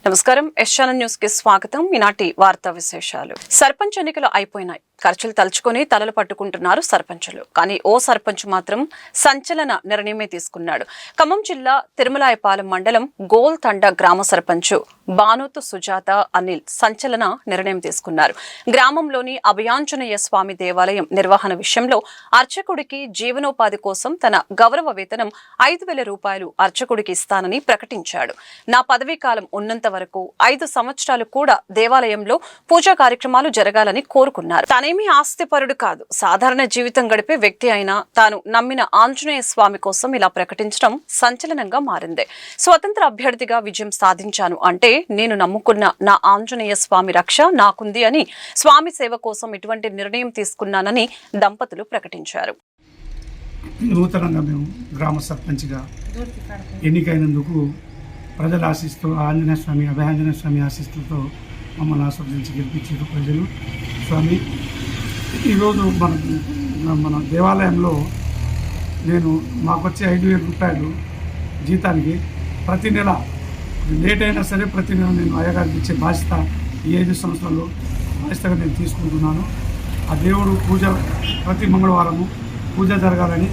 నమస్కారం SN news కి స్వాగతం. ఈనాటి వార్తా విశేషాలు. సర్పంచ్ ఎన్నికలు అయిపోయినాయి. ఖర్చులు తలుచుకొని తలలు పట్టుకుంటున్నారు సర్పంచులు. కానీ ఓ సర్పంచ్ మాత్రం సంచలన నిర్ణయమే తీసుకున్నాడు. ఖమ్మం జిల్లా తిరుమలాయపాలెం మండలం గోల్ తండ గ్రామ సర్పంచ్ బానోతు సుజాత అనిల్ సంచలన నిర్ణయం తీసుకున్నారు. గ్రామంలోని అభయాంజనేయ స్వామి దేవాలయం నిర్వహణ విషయంలో అర్చకుడికి జీవనోపాధి కోసం తన గౌరవ వేతనం 5,000 రూపాయలు అర్చకుడికి ఇస్తానని ప్రకటించాడు. నా పదవీ కాలం ఉన్నంత వరకు 5 సంవత్సరాలు కూడా దేవాలయంలో పూజా కార్యక్రమాలు జరగాలని కోరుకున్నారు. తానేమీ ఆస్తిపరుడు కాదు, సాధారణ జీవితం గడిపే వ్యక్తి అయినా తాను నమ్మిన ఆంజనేయ స్వామి కోసం ఇలా ప్రకటించడం సంచలనంగా మారింది. స్వతంత్ర అభ్యర్థిగా విజయం సాధించాను అంటే నేను నమ్ముకున్న నా ఆంజనేయ స్వామి రక్ష నాకుంది అని, స్వామి సేవ కోసం ఇటువంటి నిర్ణయం తీసుకున్నానని దంపతులు ప్రకటించారు. నూతనంగా మేము గ్రామ సర్పంచ్గా ఎన్నికైనందుకు ప్రజల ఆశిస్తూ ఆంజనేయ స్వామి అభయాంజనేయ స్వామి ఆశిస్తులతో మమ్మల్ని ఆస్వాదించి గెలిపించారు ప్రజలు. స్వామి, ఈరోజు మన దేవాలయంలో నేను మాకు వచ్చే 5,000 రూపాయలు జీతానికి ప్రతి నెల లేట్ అయినా సరే ప్రతి నెల నేను అయ్యగారికి ఇచ్చే బాధ్యత ఈ 5 సంవత్సరాలు బాధ్యతగా నేను తీసుకుంటున్నాను. ఆ దేవుడు పూజ ప్రతి మంగళవారము పూజ జరగాలని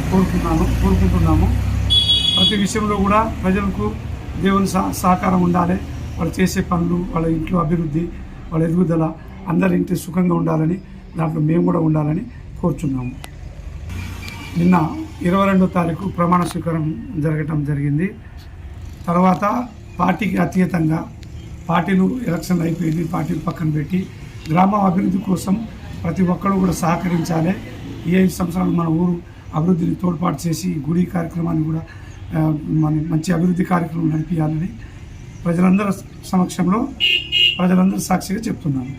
కోరుకుంటున్నాము. ప్రతి విషయంలో కూడా ప్రజలకు దేవుని సహకారం ఉండాలి. వాళ్ళు చేసే పనులు, వాళ్ళ ఇంట్లో అభివృద్ధి, వాళ్ళ ఎదుగుదల, అందరి ఇంటి సుఖంగా ఉండాలని, దాంట్లో మేము కూడా ఉండాలని కోరుచున్నాము. నిన్న 22వ తారీఖు ప్రమాణ స్వీకారం జరగటం జరిగింది. తర్వాత పార్టీకి అతీతంగా పార్టీలు ఎలక్షన్ అయిపోయింది, పార్టీలు పక్కన పెట్టి గ్రామ అభివృద్ధి కోసం ప్రతి ఒక్కరు కూడా సహకరించాలి. ఈ 5 సంవత్సరాలు మన ఊరు అభివృద్ధిని తోడ్పాటు చేసి గుడి కార్యక్రమాన్ని కూడా మంచి అభివృద్ధి కార్యక్రమం నడిపించాలని ప్రజలందరి సమక్షంలో ప్రజలందరూ సాక్షిగా చెప్తున్నాను.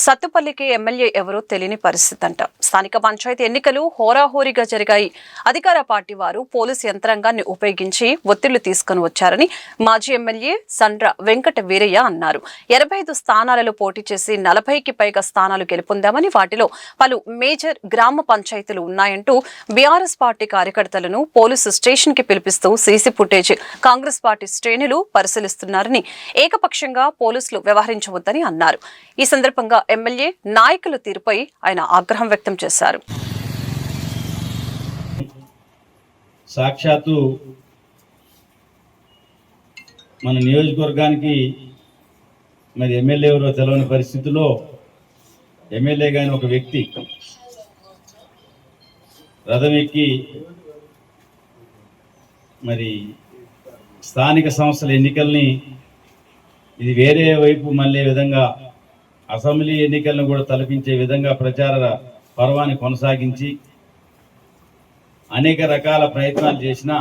సత్తుపల్లికి ఎమ్మెల్యే ఎవరో తెలియని పరిస్థితి అంట. స్థానిక పంచాయతీ ఎన్నికలు హోరాహోరీగా జరిగాయి. అధికార పార్టీ వారు పోలీసు యంత్రాంగాన్ని ఉపయోగించి ఒత్తిళ్లు తీసుకుని వచ్చారని మాజీ ఎమ్మెల్యే సండ్ర వెంకట వీరయ్య అన్నారు. 85 స్థానాలలో పోటీ చేసి 40కి పైగా స్థానాలు గెలుపొందామని, వాటిలో పలు మేజర్ గ్రామ పంచాయతీలు ఉన్నాయంటూ బీఆర్ఎస్ పార్టీ కార్యకర్తలను పోలీసు స్టేషన్ కి పిలిపిస్తూ సీసీ ఫుటేజ్ కాంగ్రెస్ పార్టీ శ్రేణులు పరిశీలిస్తున్నారని, ఏకపక్షంగా పోలీసులు వ్యవహరించవద్దని అన్నారు. ఈ సందర్భంగా ఎమ్మెల్యే నాయకుల తీరుపై ఆయన ఆగ్రహం వ్యక్తం చేశారు. సాక్షాత్తు మన నియోజకవర్గానికి మరి ఎమ్మెల్యే ఎవరో తెలవని పరిస్థితిలో ఎమ్మెల్యే గాని ఒక వ్యక్తి రథం ఎక్కి మరి స్థానిక సంస్థల ఎన్నికల్ని ఇది వేరే వైపు మళ్ళీ విధంగా అసెంబ్లీ ఎన్నికలను కూడా తలపించే విధంగా ప్రచార పర్వాన్ని కొనసాగించి అనేక రకాల ప్రయత్నాలు చేసినా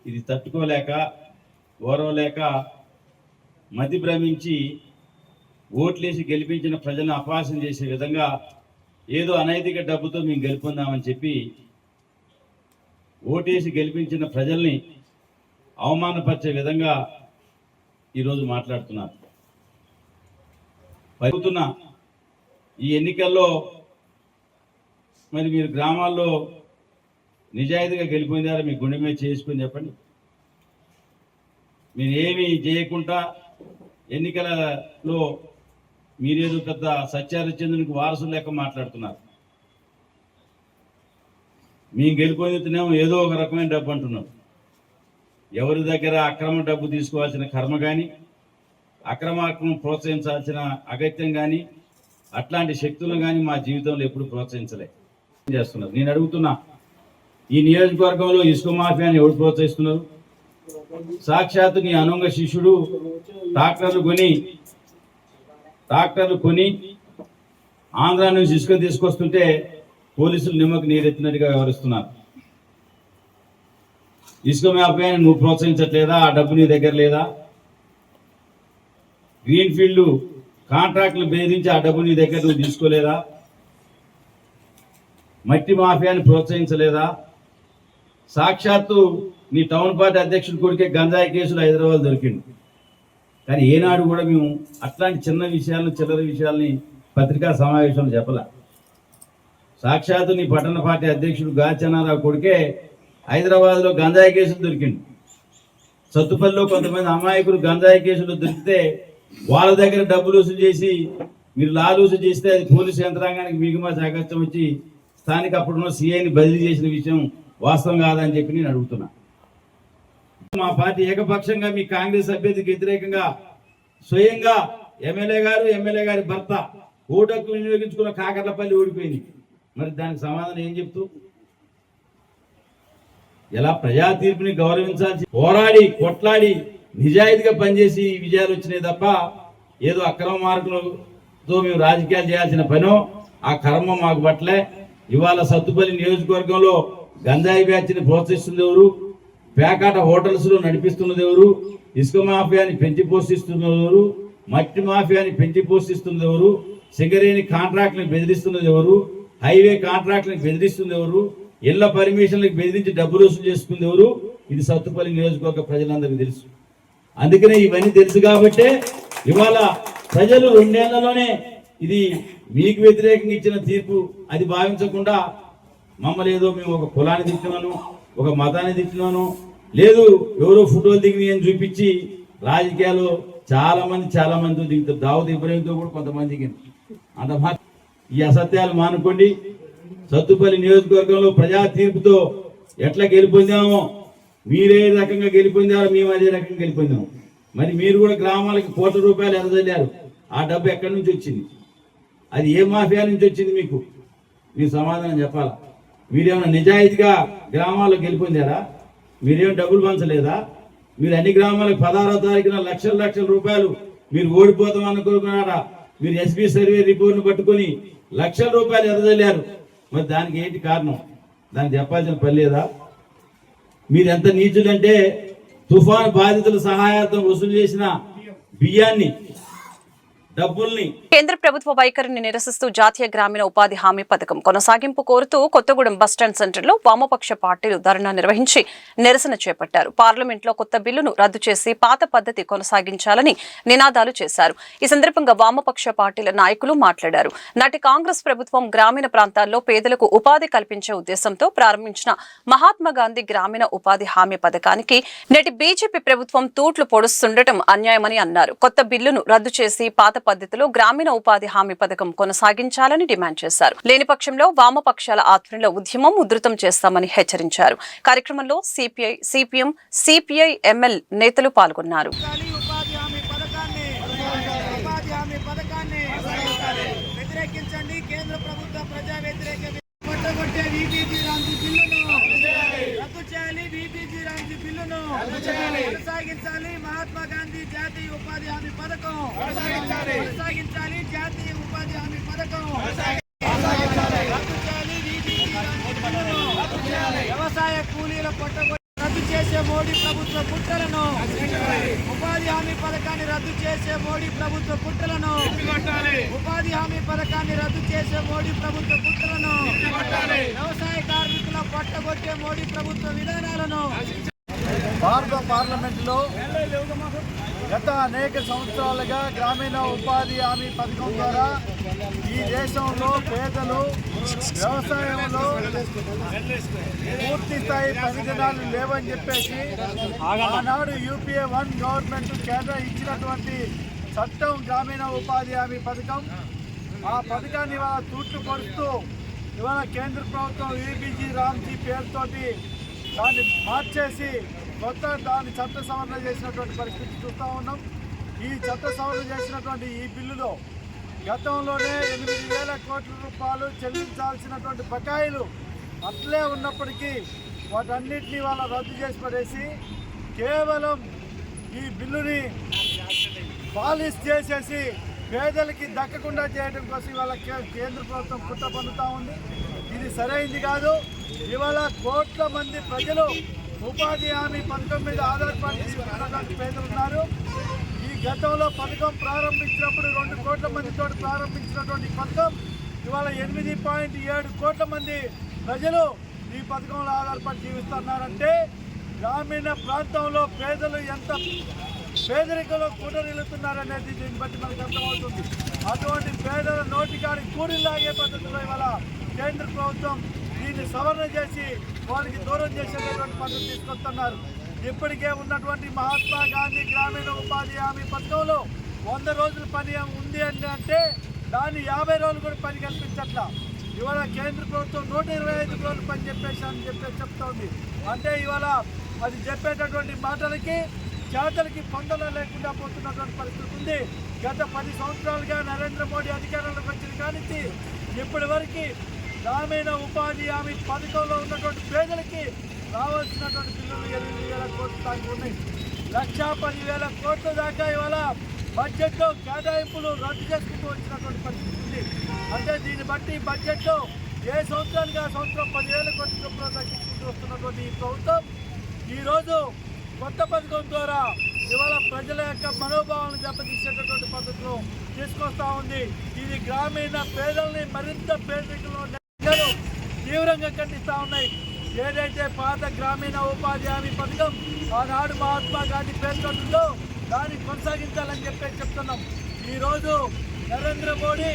ఇది తట్టుకోలేక ఓరవలేక మతి భ్రమించి ఓట్లేసి గెలిపించిన ప్రజలను అపహాస్యం చేసే విధంగా ఏదో అనైతిక డబ్బుతో మేము గెలుపొందామని చెప్పి ఓటేసి గెలిపించిన ప్రజల్ని అవమానపరిచే విధంగా ఈరోజు మాట్లాడుతున్నారు. పరుగుతున్న ఈ ఎన్నికల్లో మరి మీరు గ్రామాల్లో నిజాయితీగా గెలిపోయినారా? మీ గుండె మీద చేసుకుని చెప్పండి. మీరు ఏమీ చేయకుండా ఎన్నికలలో మీరేదో పెద్ద సత్యారిచంద్రునికి వారసులు లెక్క మాట్లాడుతున్నారు. మేము గెలిపోయితేనేమో ఏదో ఒక రకమైన డబ్బు అంటున్నారు. ఎవరి దగ్గర అక్రమ డబ్బు తీసుకోవాల్సిన కర్మ కానీ, అక్రమార్కం ప్రోత్సహించాల్సిన అగత్యం కానీ, అట్లాంటి శక్తులను కానీ మా జీవితంలో ఎప్పుడు ప్రోత్సహించలే చేస్తున్నారు. నేను అడుగుతున్నా, ఈ నియోజకవర్గంలో ఇసుక మాఫియాని ఎవరు ప్రోత్సహిస్తున్నారు? సాక్షాత్తు నీ అనుంగ శిష్యుడు ట్రాక్టర్లు కొని ఆంధ్ర నుంచి ఇసుక తీసుకొస్తుంటే పోలీసులు నిమ్మకు నీరెత్తినట్టుగా వ్యవహరిస్తున్నారు. ఇసుక మాఫియాని నువ్వు ప్రోత్సహించట్లేదా? ఆ డబ్బు నీ దగ్గర లేదా? గ్రీన్ ఫీల్డ్ కాంట్రాక్టులు బెదిరించి ఆ డబ్బు నీ దగ్గర నువ్వు తీసుకోలేదా? మట్టి మాఫియాని ప్రోత్సహించలేదా? సాక్షాత్తు నీ టౌన్ పార్టీ అధ్యక్షుడి కొడుకే గంజాయి కేసులు హైదరాబాద్ దొరికింది. కానీ ఏనాడు కూడా మేము అట్లాంటి చిన్న విషయాలను, చిల్లర విషయాల్ని పత్రికా సమావేశంలో చెప్పలే. సాక్షాత్తు నీ పట్టణ పార్టీ అధ్యక్షుడు గాచనారావు కొడుకే హైదరాబాద్లో గంజాయి కేసులు దొరికింది. సత్తుపల్లిలో కొంతమంది అమాయకులు గంజాయి కేసులు దొరికితే వాళ్ళ దగ్గర డబ్బులు వసూలు చేసి మీరు లాలూసు చేస్తే అది పోలీసు యంత్రాంగానికి మీకు మా జాగ్రత్త వచ్చి స్థానిక అప్పుడున్న సీఐని బదిలీ చేసిన విషయం వాస్తవం కాదని చెప్పి నేను అడుగుతున్నా. మా పార్టీ ఏకపక్షంగా మీ కాంగ్రెస్ అభ్యర్థికి వ్యతిరేకంగా స్వయంగా ఎమ్మెల్యే గారి భర్త ఓటకు వినియోగించుకున్న కాకర్లపల్లి ఓడిపోయింది. మరి దానికి సమాధానం ఏం చెప్తూ? ఎలా ప్రజా తీర్పుని గౌరవించాల్సి పోరాడి కొట్లాడి నిజాయితీగా పనిచేసి విజయాలు వచ్చినాయి తప్ప ఏదో అక్రమ మార్గంతో మేము రాజకీయాలు చేయాల్సిన పనో ఆ కర్మ మాకు పట్లే. ఇవాళ సత్తుపల్లి నియోజకవర్గంలో గంజాయి బ్యాచ్ని ప్రోత్సహిస్తుంది ఎవరు? పేకాట హోటల్స్ లో నడిపిస్తున్నది ఎవరు? ఇసుక మాఫియాని పెంచి పోషిస్తున్నది ఎవరు? మట్టి మాఫియాని పెంచి పోషిస్తున్నది ఎవరు? సింగరేణి కాంట్రాక్ట్ని బెదిరిస్తున్నది ఎవరు? హైవే కాంట్రాక్ట్ని బెదిరిస్తుంది ఎవరు? ఇళ్ల పర్మిషన్లకు బెదిరించి డబ్బులు వసూలు చేసుకుంది ఎవరు? ఇది సత్తుపల్లి నియోజకవర్గ ప్రజలందరికీ తెలుసు. అందుకనే ఇవన్నీ తెలుసు కాబట్టే ఇవాళ ప్రజలు 2 నెలల్లోనే ఇది మీకు వ్యతిరేకంగా ఇచ్చిన తీర్పు అది భావించకుండా మమ్మల్ని ఏదో మేము ఒక కులాన్ని తిట్టినాను, ఒక మతాన్ని తిట్టినాను, లేదు ఎవరో ఫోటోలు దిగి అని చూపించి రాజకీయాలు చాలా మంది దిగుతారు. దావుద్ ఇబ్రాహీంతో కూడా కొంతమంది దిగింది. అంత ఈ అసత్యాలు మానుకోండి. సత్తుపల్లి నియోజకవర్గంలో ప్రజా తీర్పుతో ఎట్లా గెలిపొందామో మీరే రకంగా గెలిపొందారో మేము అదే రకంగా గెలిపొందాము. మరి మీరు కూడా గ్రామాలకి కోట్ల రూపాయలు ఎదజల్లారు. ఆ డబ్బు ఎక్కడి నుంచి వచ్చింది? అది ఏ మాఫియా నుంచి వచ్చింది? మీరు సమాధానం చెప్పాలా? మీరేమైనా నిజాయితీగా గ్రామాల్లో గెలిపొందారా? మీరేం డబ్బులు పంచలేదా? మీరు అన్ని గ్రామాలకు 16వ తారీఖున లక్షల రూపాయలు మీరు ఓడిపోతాం అనుకున్నారా? మీరు ఎస్బీ సర్వే రిపోర్ట్ను పట్టుకొని లక్షల రూపాయలు ఎదజల్లారు. మరి దానికి ఏంటి కారణం? దానికి చెప్పాల్సిన పని లేదా? మీరు ఎంత నీచులంటే తుఫాను బాధితుల సహాయార్థం వసూలు చేసిన బియ్యాన్ని డబ్బుల్ని కేంద్ర ప్రభుత్వ వైఖరిని నిరసిస్తూ జాతీయ గ్రామీణ ఉపాధి హామీ పథకం కొనసాగింపు కోరుతూ కొత్తగూడెం బస్టాండ్ సెంటర్లో వామపక్ష పార్టీలు ధర్నా నిర్వహించి నిరసన చేపట్టారు. పార్లమెంట్లో కొత్త బిల్లును రద్దు చేసి పాత పద్ధతి కొనసాగించాలని నినాదాలు చేశారు. ఈ సందర్భంగా వామపక్ష పార్టీల నాయకులు మాట్లాడారు. నాటి కాంగ్రెస్ ప్రభుత్వం గ్రామీణ ప్రాంతాల్లో పేదలకు ఉపాధి కల్పించే ఉద్దేశంతో ప్రారంభించిన మహాత్మా గాంధీ గ్రామీణ ఉపాధి హామీ పథకానికి నేటి బీజేపీ ప్రభుత్వం తూట్లు పొడుస్తుండటం అన్యాయమని అన్నారు. కొత్త బిల్లును రద్దు చేసి పాత పద్ధతిలో గ్రామీణ ఉపాధి హామీ పథకం కొనసాగించాలని డిమాండ్ చేశారు. లేని పక్షంలో వామపక్షాల ఆధ్వర్యంలో ఉద్యమం ఉధృతం చేస్తామని హెచ్చరించారు. కార్యక్రమంలో సిపిఐ, సిపిఎం, సిపిఐ ఎంఎల్ నేతలు పాల్గొన్నారు. కొనసాగించాలి మహాత్మా గాంధీ జాతీయ ఉపాధి హామీ పథకం. కొనసాగించాలి జాతీయ ఉపాధి హామీ పథకం. వ్యవసాయ కూలీల పట్టగొట్టి రద్దు చేసే మోడీ ప్రభుత్వ కుట్రలను, ఉపాధి హామీ పథకాన్ని రద్దు చేసే మోడీ ప్రభుత్వ కుట్రలను, ఉపాధి హామీ పథకాన్ని రద్దు చేసే మోడీ ప్రభుత్వ కుట్రలను, వ్యవసాయ కార్మికుల పట్టగొట్టే మోడీ ప్రభుత్వ విధానాలను భారత పార్లమెంటులో గత అనేక సంవత్సరాలుగా గ్రామీణ ఉపాధి హామీ పథకం ద్వారా ఈ దేశంలో పేదలు వ్యవసాయంలో పూర్తి స్థాయి ప్రయోజనాలు లేవని చెప్పేసి ఆనాడు యూపీఏ 1 గవర్నమెంట్ కేంద్రం ఇచ్చినటువంటి చట్టం గ్రామీణ ఉపాధి హామీ పథకం. ఆ పథకాన్ని ఇవాళ తూట్లు పడుతూ ఇవాళ కేంద్ర ప్రభుత్వం ఈబీజీ రామ్జీ పేరుతోటి దాన్ని మార్చేసి కొత్త దాన్ని చట్ట సవరణ చేసినటువంటి పరిస్థితి చూస్తూ ఉన్నాం. ఈ చట్ట సవరణ చేసినటువంటి ఈ బిల్లులో గతంలోనే 8,000 కోట్ల రూపాయలు చెల్లించాల్సినటువంటి బకాయిలు అట్లే ఉన్నప్పటికీ వాటన్నిటినీ వాళ్ళ రద్దు చేసి పడేసి కేవలం ఈ బిల్లుని పాలిష్ చేసేసి పేదలకి దక్కకుండా చేయడం కోసం ఇవాళ కేంద్ర ప్రభుత్వం కుట్ర పన్నుతూ ఉంది. ఇది సరైంది కాదు. ఇవాళ కోట్ల మంది ప్రజలు ఉపాధి హామీ పథకం మీద ఆధారపడి జీవిస్తున్నటువంటి పేదలు ఉన్నారు. ఈ గతంలో పథకం ప్రారంభించినప్పుడు 2 కోట్ల మందితో ప్రారంభించినటువంటి పథకం ఇవాళ 8.7 కోట్ల మంది ప్రజలు ఈ పథకంలో ఆధారపడి జీవిస్తున్నారంటే గ్రామీణ ప్రాంతంలో పేదలు ఎంత పేదరికంలో కూడరిల్లుతున్నారనేది దీన్ని బట్టి మనకు అర్థమవుతుంది. అటువంటి పేదల నోటికాడికి కూడిలాగే పద్ధతిలో ఇవాళ కేంద్ర ప్రభుత్వం దీన్ని సవరణ చేసి వాళ్ళకి దూరం చేసేటటువంటి పద్ధతి తీసుకొస్తున్నారు. ఇప్పటికే ఉన్నటువంటి మహాత్మా గాంధీ గ్రామీణ ఉపాధి హామీ పథకంలో 100 రోజుల పని ఉంది అంటే దాన్ని 50 రోజులు కూడా పని కల్పించట్లా. ఇవాళ కేంద్ర ప్రభుత్వం 125 రోజులు పని చెప్పేసి చెప్తోంది. అంటే ఇవాళ అది చెప్పేటటువంటి మాటలకి చేతలకి పొందలు లేకుండా పోతున్నటువంటి పరిస్థితి ఉంది. గత 10 సంవత్సరాలుగా నరేంద్ర మోడీ అధికారంలోకి వచ్చిన కానించి ఇప్పటి వరకు గ్రామీణ ఉపాధి హామీ పథకంలో ఉన్నటువంటి పేదలకి రావాల్సినటువంటి బిల్లులు 8,000 కోట్ల దాకా ఉన్నాయి. 1,10,000 కోట్ల దాకా ఇవాళ బడ్జెట్లో కేటాయింపులు రద్దు చేసుకుంటూ వచ్చినటువంటి పరిస్థితి ఉంది. అంటే దీన్ని బట్టి బడ్జెట్లో ఏ సంవత్సరానికి ఆ సంవత్సరం 10,000 కోట్ల చొప్పున తగ్గించుకుంటూ వస్తున్నటువంటి ఈ ప్రభుత్వం ఈరోజు కొత్త పథకం ద్వారా ఇవాళ ప్రజల యొక్క మనోభావాలను దెబ్బతీసేటటువంటి పద్ధతిలో తీసుకొస్తా ఉంది. ఇది గ్రామీణ పేదల్ని మరింత పేదరికంలో తీవ్రంగా ఖండిస్తూ ఉన్నాయి. ఏదైతే పాత గ్రామీణ ఉపాధి హామీ పథకం ఆనాడు మహాత్మా గాంధీ పేర్కొంటుందో దాన్ని కొనసాగించాలని చెప్తున్నాం. ఈరోజు నరేంద్ర మోడీ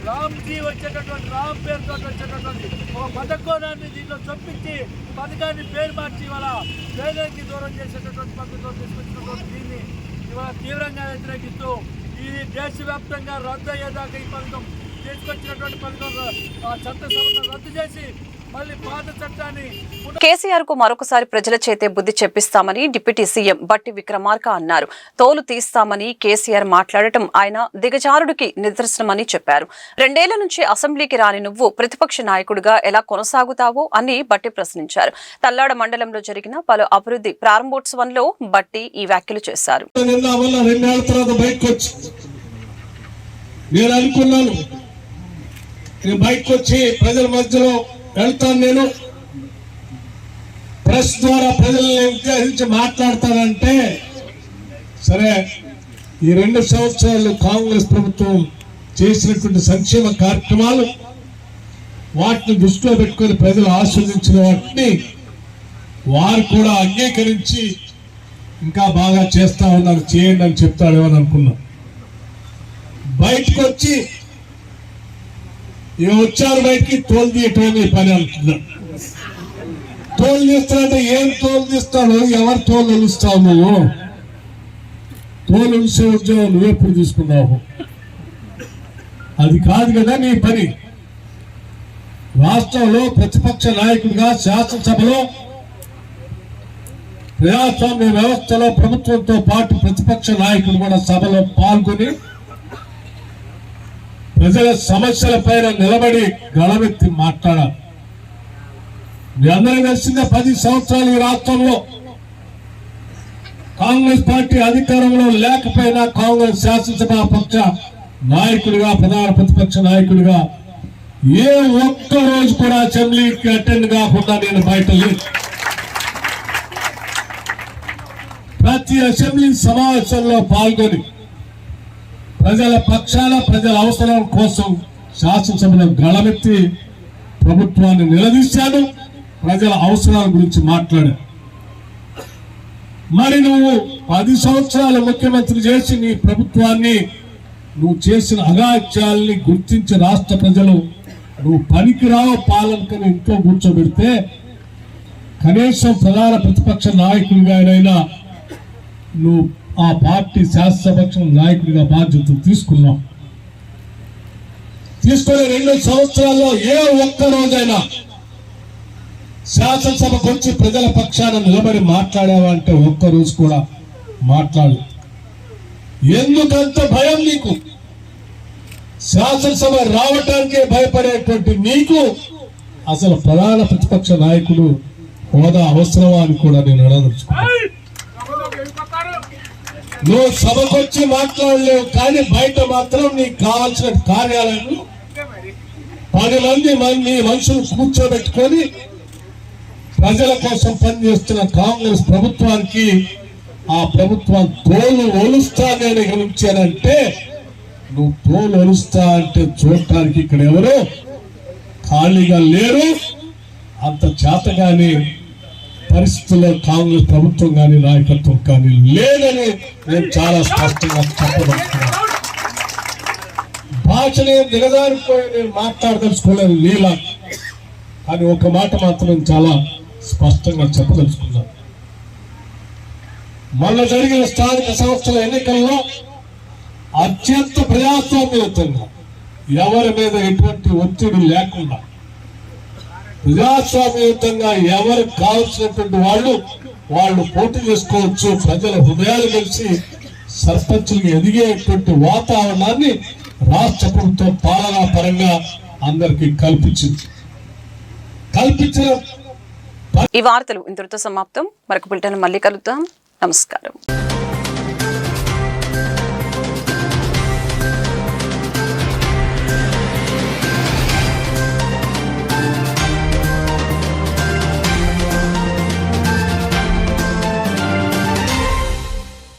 రామ్జీ వచ్చేటటువంటి రామ్ పేరుతో వచ్చేటటువంటి ఒక పథకాన్ని దీంట్లో చొప్పించి పథకాన్ని పేరు మార్చి ఇవాళ పేదలకి దూరం చేసేటటువంటి పద్ధతిలో తీసుకొచ్చినటువంటి దీన్ని ఇవాళ తీవ్రంగా వ్యతిరేకిస్తూ ఇది దేశవ్యాప్తంగా రద్దు అయ్యేదాకా ఈ పథకం తీసుకొచ్చినటువంటి పథకం చట్టసభను రద్దు చేసి మళ్ళీ పాత చట్టాన్ని కేసీఆర్ కు మరొకసారి ప్రజల చేతే బుద్ధి చెప్పిస్తామని డిప్యూటీ సీఎం బట్టి విక్రమార్క అన్నారు. తోలు తీస్తామని కేసీఆర్ మాట్లాడటం ఆయన దిగజారుడికి నిదర్శనమని చెప్పారు. 2 ఏళ్ల నుంచి అసెంబ్లీకి రాని నువ్వు ప్రతిపక్ష నాయకుడిగా ఎలా కొనసాగుతావో అని బట్టి ప్రశ్నించారు. తల్లాడ మండలంలో జరిగిన పలు అభివృద్ధి ప్రారంభోత్సవంలో బట్టి ఈ వ్యాఖ్యలు చేశారు. నేను ప్రెస్ ద్వారా ప్రజల్ని ఉద్దేశించి మాట్లాడతానంటే సరే, ఈ 2 సంవత్సరాలు కాంగ్రెస్ ప్రభుత్వం చేసినటువంటి సంక్షేమ కార్యక్రమాలు వాటిని దృష్టిలో పెట్టుకుని ప్రజలు ఆస్వాదించిన వాటిని వారు కూడా అంగీకరించి ఇంకా బాగా చేస్తా ఉన్నారు, చేయండి అని చెప్తాడేమని అనుకున్నాం. బయటకు వచ్చి వచ్చారు, బయటికి తోలు తీయటమే పని అనుకున్నాడు. తోలు తీస్తాడంటే ఏం తోలు తీస్తాడు, ఎవరు తోలు ఒలుస్తావు? నువ్వు తోలు ఒలిసే ఉద్యోగం నువ్వెప్పుడు తీసుకున్నావు? అది కాదు కదా నీ పని. రాష్ట్రంలో ప్రతిపక్ష నాయకుడిగా శాసనసభలో ప్రజాస్వామ్య వ్యవస్థలో ప్రభుత్వంతో పాటు ప్రతిపక్ష నాయకుడు కూడా సభలో పాల్గొని ప్రజల సమస్యల పైన నిలబడి గళమెత్తి మాట్లాడాలి. మీ అందరికీ తెలిసిందే, 10 సంవత్సరాలు ఈ రాష్ట్రంలో కాంగ్రెస్ పార్టీ అధికారంలో లేకపోయినా కాంగ్రెస్ శాసనసభ పక్ష నాయకుడిగా, ప్రధాన ప్రతిపక్ష నాయకుడిగా ఏ ఒక్క రోజు కూడా అసెంబ్లీకి అటెండ్ కాకుండా నేను బయట లేదు. ప్రతి అసెంబ్లీ సమావేశంలో పాల్గొని ప్రజల పక్షాన, ప్రజల అవసరం కోసం శాసనసభలో గళమెత్తి ప్రభుత్వాన్ని నిలదీశాడు, ప్రజల అవసరాల గురించి మాట్లాడాడు. మరి నువ్వు 10 సంవత్సరాలు ముఖ్యమంత్రి చేసి నీ ప్రభుత్వాన్ని, నువ్వు చేసిన అగాత్యాలని గుర్తించి రాష్ట్ర ప్రజలు నువ్వు పనికిరావు పాలనకని ఇంట్లో కూర్చోబెడితే కనీసం ప్రధాన ప్రతిపక్ష నాయకుడిగానైనా నువ్వు ఆ పార్టీ శాసనసభ నాయకుడిగా బాధ్యతలు తీసుకున్నావు. తీసుకునే 2 సంవత్సరాల్లో ఏ ఒక్క రోజైనా శాసనసభకు వచ్చి ప్రజల పక్షాన నిలబడి మాట్లాడావా అంటే ఒక్కరోజు కూడా మాట్లాడు. ఎందుకంత భయం నీకు? శాసనసభ రావటానికే భయపడేటువంటి నీకు అసలు ప్రధాన ప్రతిపక్ష నాయకుడు హోదా అవసరమా అని కూడా నేను అడగదలుచుకున్నాను. నువ్వు సభకొచ్చి మాట్లాడలేవు, కానీ బయట మాత్రం నీకు కావాల్సిన కార్యాలయాలు 10 మంది మనుషులు కూర్చోబెట్టుకొని ప్రజల కోసం పనిచేస్తున్న కాంగ్రెస్ ప్రభుత్వానికి ఆ ప్రభుత్వం తోలు ఒలుస్తానని గెలిచానంటే, నువ్వు తోలు ఒలుస్తా అంటే చూడటానికి ఇక్కడ ఎవరు ఖాళీగా లేరు. అంత చేతగాని పరిస్థితుల్లో కాంగ్రెస్ ప్రభుత్వం కానీ నాయకత్వం కానీ లేదని నేను చాలా స్పష్టంగా చెప్పదలుచుకున్నాను. భాషనే దిగజారిపోయి నేను మాట్లాడదలుచుకోలేదు నీలా, కానీ ఒక మాట మాత్రం చాలా స్పష్టంగా చెప్పదలుచుకున్నాను. మొన్న జరిగిన స్థానిక సంస్థల ఎన్నికల్లో అత్యంత ప్రజాస్వామ్యయుతంగా ఎవరి మీద ఎటువంటి ఒత్తిడి లేకుండా ప్రజాస్వామ్యయుతంగా ఎవరికి కావాల్సినటువంటి వాళ్ళు పోటీ చేసుకోవచ్చు. ప్రజల హృదయాలు కలిసి సర్పంచులు ఎదిగేటువంటి వాతావరణాన్ని రాష్ట్ర ప్రభుత్వం పాలనా పరంగా అందరికీ కల్పించిన ఈ వార్తలు ఇంతటితో సమాప్తం. మరొక బిల్టన్ మళ్ళీ కలుద్దాం. నమస్కారం.